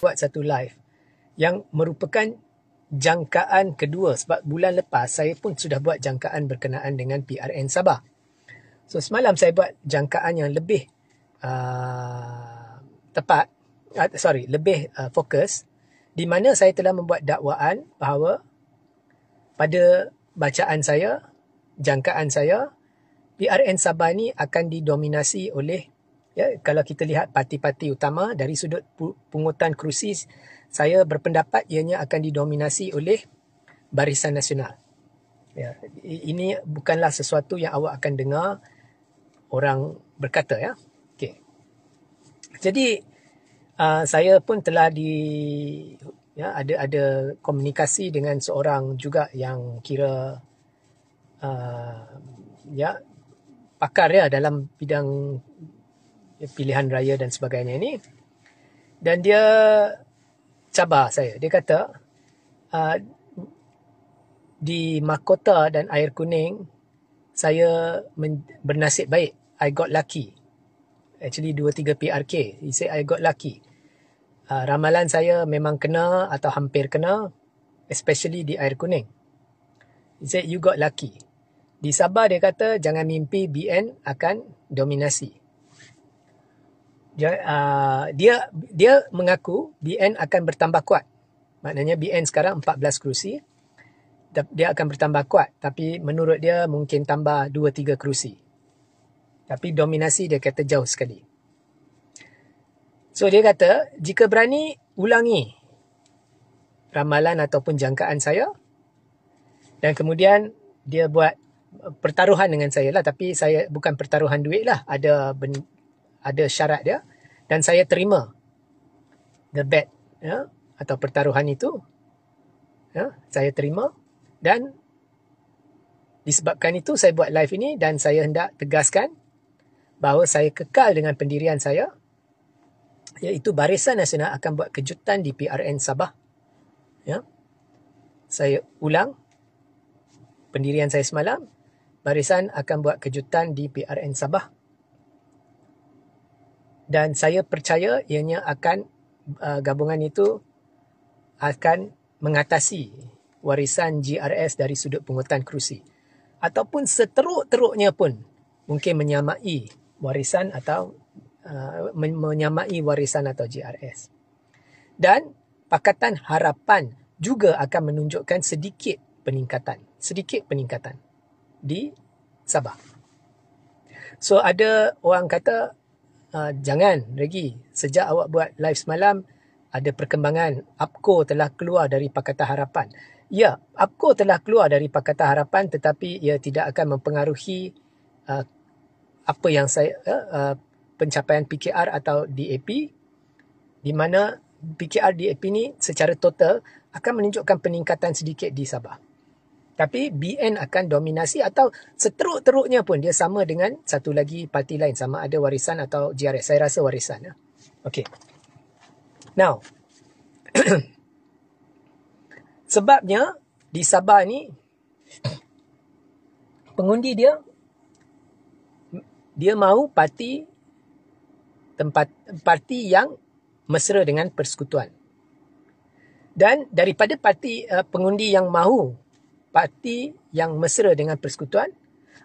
buat satu live yang merupakan jangkaan kedua, sebab bulan lepas saya pun sudah buat jangkaan berkenaan dengan PRN Sabah. So semalam saya buat jangkaan yang lebih lebih fokus, di mana saya telah membuat dakwaan bahawa pada bacaan saya, jangkaan saya, PRN Sabah ni akan didominasi oleh, kalau kita lihat parti-parti utama dari sudut pungutan kerusi, saya berpendapat ianya akan didominasi oleh Barisan Nasional. Ini bukanlah sesuatu yang awak akan dengar orang berkata, ya. Okey. Jadi saya pun telah ada komunikasi dengan seorang juga yang kira pakar dalam bidang pilihan raya dan sebagainya ni, dan dia cabar saya. Dia kata di Mahkota dan Air Kuning saya bernasib baik. I got lucky. Actually 2-3 PRK. He said I got lucky. Ramalan saya memang kena atau hampir kena, especially di Air Kuning. He said you got lucky. Di Sabah dia kata jangan mimpi BN akan dominasi. Dia mengaku BN akan bertambah kuat. Maknanya BN sekarang 14 kerusi. Dia akan bertambah kuat. Tapi menurut dia mungkin tambah 2-3 kerusi. Tapi dominasi dia kata jauh sekali. So dia kata, jika berani ulangi ramalan ataupun jangkaan saya, dan kemudian dia buat pertaruhan dengan saya lah, tapi saya bukan pertaruhan duit lah, ada syarat dia, dan saya terima the bet, atau pertaruhan itu, saya terima, dan disebabkan itu saya buat live ini, dan saya hendak tegaskan bahawa saya kekal dengan pendirian saya, iaitu Barisan Nasional akan buat kejutan di PRN Sabah. Saya ulang pendirian saya semalam, Barisan akan buat kejutan di PRN Sabah. Dan saya percaya ianya akan, gabungan itu akan mengatasi warisan GRS dari sudut pungutan kerusi. Ataupun seteruk-teruknya pun mungkin menyamai warisan atau GRS. Dan Pakatan Harapan juga akan menunjukkan sedikit peningkatan di Sabah. So ada orang kata, jangan Regi, sejak awak buat live semalam ada perkembangan, APCO telah keluar dari Pakatan Harapan. Ya, APCO telah keluar dari Pakatan Harapan, tetapi ia tidak akan mempengaruhi apa yang saya pencapaian PKR atau DAP, di mana PKR DAP ni secara total akan menunjukkan peningkatan sedikit di Sabah. Tapi BN akan dominasi, atau seteruk-teruknya pun dia sama dengan satu lagi parti lain, sama ada warisan atau GRS. Saya rasa warisan. Okay. Now, sebabnya di Sabah ni pengundi dia mahu parti yang mesra dengan persekutuan. Dan daripada pengundi yang mahu parti yang mesra dengan persekutuan,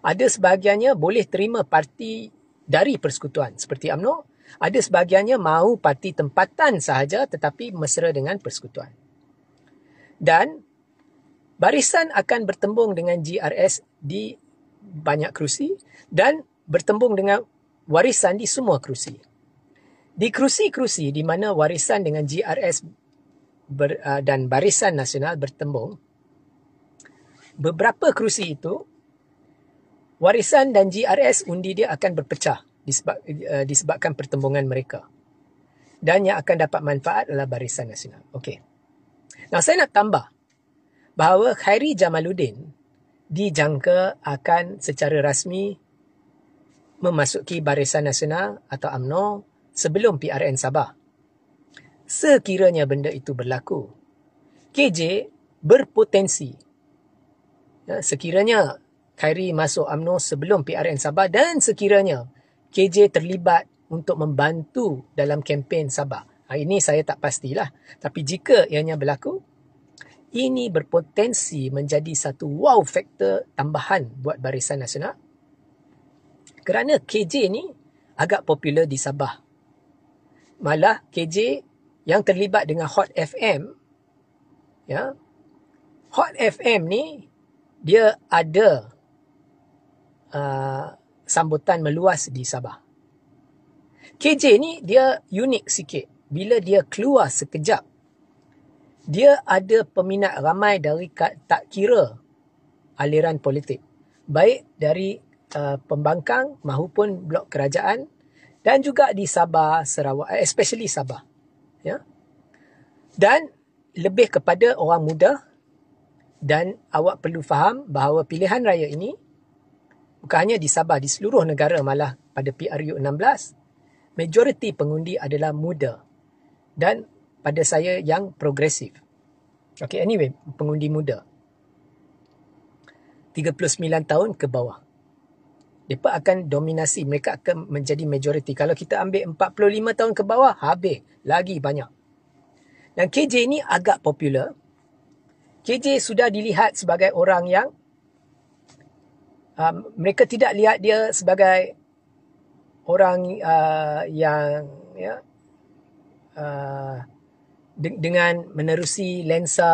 ada sebahagiannya boleh terima parti dari persekutuan seperti UMNO, ada sebahagiannya mahu parti tempatan sahaja tetapi mesra dengan persekutuan. Dan Barisan akan bertembung dengan GRS di banyak kerusi dan bertembung dengan warisan di semua kerusi. Di kerusi-kerusi di mana warisan dengan GRS dan Barisan Nasional bertembung, beberapa kerusi itu warisan dan GRS undi dia akan berpecah disebabkan pertembungan mereka. Dan yang akan dapat manfaat adalah Barisan Nasional. Okey. Nah, saya nak tambah bahawa Khairi Jamaluddin dijangka akan secara rasmi memasuki Barisan Nasional atau UMNO sebelum PRN Sabah. Sekiranya benda itu berlaku, KJ berpotensi, sekiranya Khairi masuk UMNO sebelum PRN Sabah dan sekiranya KJ terlibat untuk membantu dalam kempen Sabah, Ini saya tak pastilah. Tapi jika ianya berlaku, ini berpotensi menjadi satu wow faktor tambahan buat Barisan Nasional. Kerana KJ ni agak popular di Sabah. Malah KJ yang terlibat dengan Hot FM, ya, Hot FM ni dia ada sambutan meluas di Sabah. KJ ni dia unik sikit. Bila dia keluar sekejap, dia ada peminat ramai dari tak kira aliran politik. Baik dari pembangkang maupun blok kerajaan dan juga di Sabah, Sarawak, especially Sabah. Ya. Dan lebih kepada orang muda, dan awak perlu faham bahawa pilihan raya ini bukan hanya di Sabah, di seluruh negara malah pada PRU16, majoriti pengundi adalah muda. Dan pada saya yang progresif. Okay, anyway, pengundi muda. 39 tahun ke bawah. Mereka akan dominasi, mereka akan menjadi majoriti. Kalau kita ambil 45 tahun ke bawah, habis. Lagi banyak. Dan KJ ni agak popular. KJ sudah dilihat sebagai orang yang mereka tidak lihat dia sebagai orang yang dengan menerusi lensa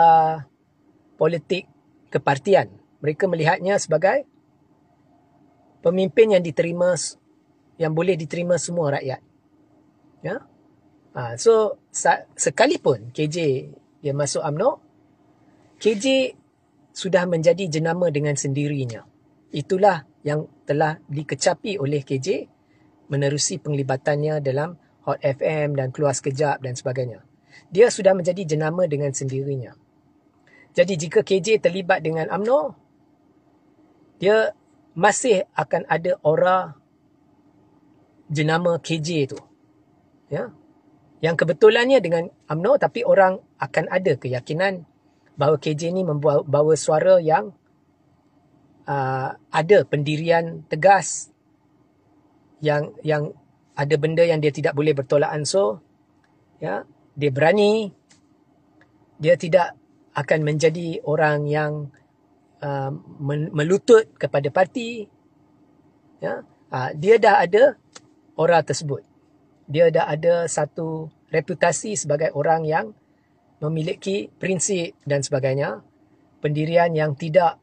politik kepartian. Mereka melihatnya sebagai pemimpin yang diterima, yang boleh diterima semua rakyat. Ya. So sekalipun KJ dia masuk UMNO, KJ sudah menjadi jenama dengan sendirinya. Itulah yang telah dikecapi oleh KJ menerusi penglibatannya dalam Hot FM dan Keluar Sekejap dan sebagainya. Dia sudah menjadi jenama dengan sendirinya. Jadi jika KJ terlibat dengan UMNO, dia masih akan ada aura jenama KJ tu. Ya. Yang kebetulannya dengan UMNO, tapi orang akan ada keyakinan bahawa KJ ni membawa suara yang ada pendirian tegas, yang ada benda yang dia tidak boleh bertolak ansur, ya, dia berani, dia tidak akan menjadi orang yang melutut kepada parti, ya. Dia dah ada aura tersebut. Dia dah ada satu reputasi sebagai orang yang memiliki prinsip dan sebagainya, pendirian yang tidak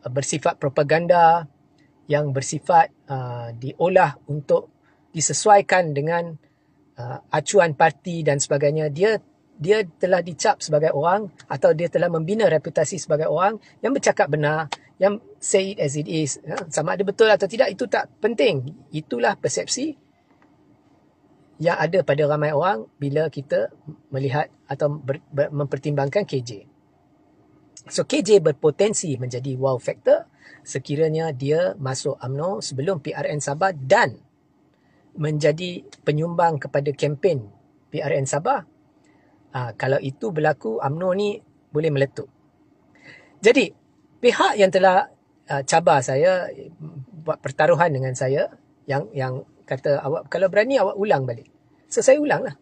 bersifat propaganda, yang bersifat diolah untuk disesuaikan dengan acuan parti dan sebagainya. Dia telah dicap sebagai orang, atau dia telah membina reputasi sebagai orang yang bercakap benar, yang say it as it is. Sama ada betul atau tidak itu tak penting. Itulah persepsi yang ada pada ramai orang bila kita melihat atau mempertimbangkan KJ. So KJ berpotensi menjadi wow factor sekiranya dia masuk UMNO sebelum PRN Sabah dan menjadi penyumbang kepada kempen PRN Sabah. Kalau itu berlaku, UMNO ni boleh meletup. Jadi pihak yang telah cabar saya buat pertaruhan dengan saya, yang kata awak kalau berani awak ulang balik. So saya ulang lah.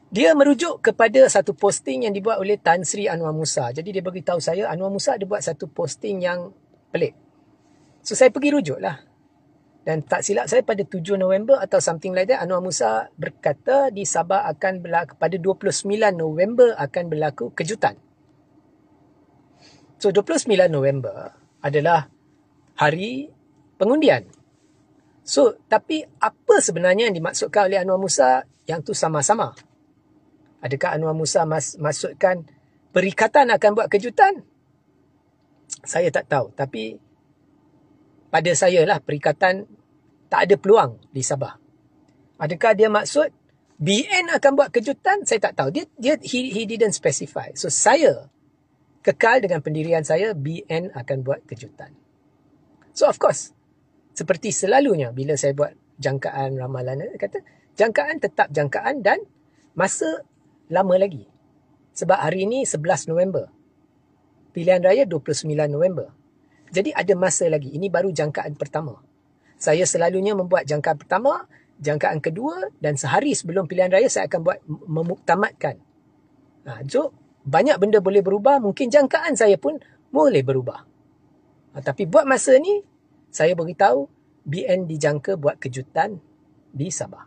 Dia merujuk kepada satu posting yang dibuat oleh Tan Sri Anwar Musa. Jadi dia beritahu saya Anwar Musa ada buat satu posting yang pelik. So saya pergi rujuk lah. Dan tak silap saya pada 7 November atau something like that, Anwar Musa berkata di Sabah akan berlaku, pada 29 November akan berlaku kejutan. So 29 November adalah hari pengundian. So tapi apa sebenarnya yang dimaksudkan oleh Anwar Musa yang tu sama-sama? Adakah Anwar Musa maksudkan perikatan akan buat kejutan? Saya tak tahu. Tapi pada saya lah, perikatan tak ada peluang di Sabah. Adakah dia maksud BN akan buat kejutan? Saya tak tahu. He didn't specify. So saya kekal dengan pendirian saya, BN akan buat kejutan. So of course, seperti selalunya bila saya buat jangkaan ramalan, kata jangkaan tetap jangkaan dan masa lama lagi. Sebab hari ini 11 November. Pilihan raya 29 November. Jadi ada masa lagi. Ini baru jangkaan pertama. Saya selalunya membuat jangkaan pertama, jangkaan kedua dan sehari sebelum pilihan raya saya akan buat memuktamadkan. So, banyak benda boleh berubah, mungkin jangkaan saya pun boleh berubah. Tapi buat masa ni, saya beritahu BN dijangka buat kejutan di Sabah.